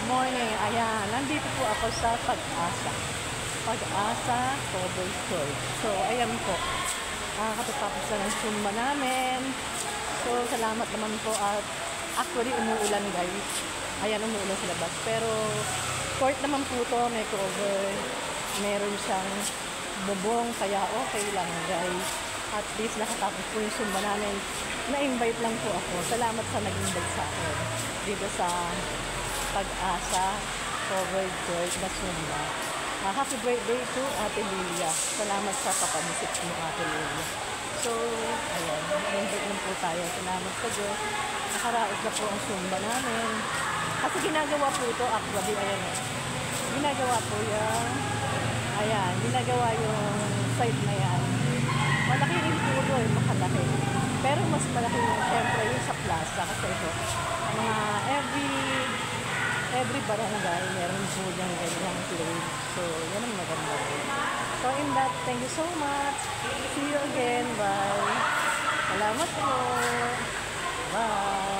Good morning. Ayan, nandito po ako sa Pag-asa. Pag-asa Cover Church. So, ayan po. Katatapos na ng summa namin. So, salamat naman po at actually umuulan guys. Ayan, umuulan sa labas. Pero, court naman po to, may cover. Meron siyang bubong, kaya okay lang guys. At least nakatapos po yung summa namin. Na-invite lang po ako. Salamat sa nag-invite sa akin. Dito sa Pag-asa Covered Church na summa. Happy birthday to Ate Lilia. Salamat sa papamisip mo Ate Lilia. So, ayan. Na-invite lang po tayo. Salamat sa Diyos. Nakaraos na po ang summa namin. Kasi ginagawa po ito actually. Ayan o. Ginagawa po yung ayan. Ginagawa yung site na yan. Malaki rin po ito eh. Makalaki. Pero mas malaki yung syempre yung sa plaza. Kasi ito, mga every barangay, meron po yung ganyang place. So, yan ang maganda. So, in that, thank you so much. See you again. Bye. Salamat po. Bye.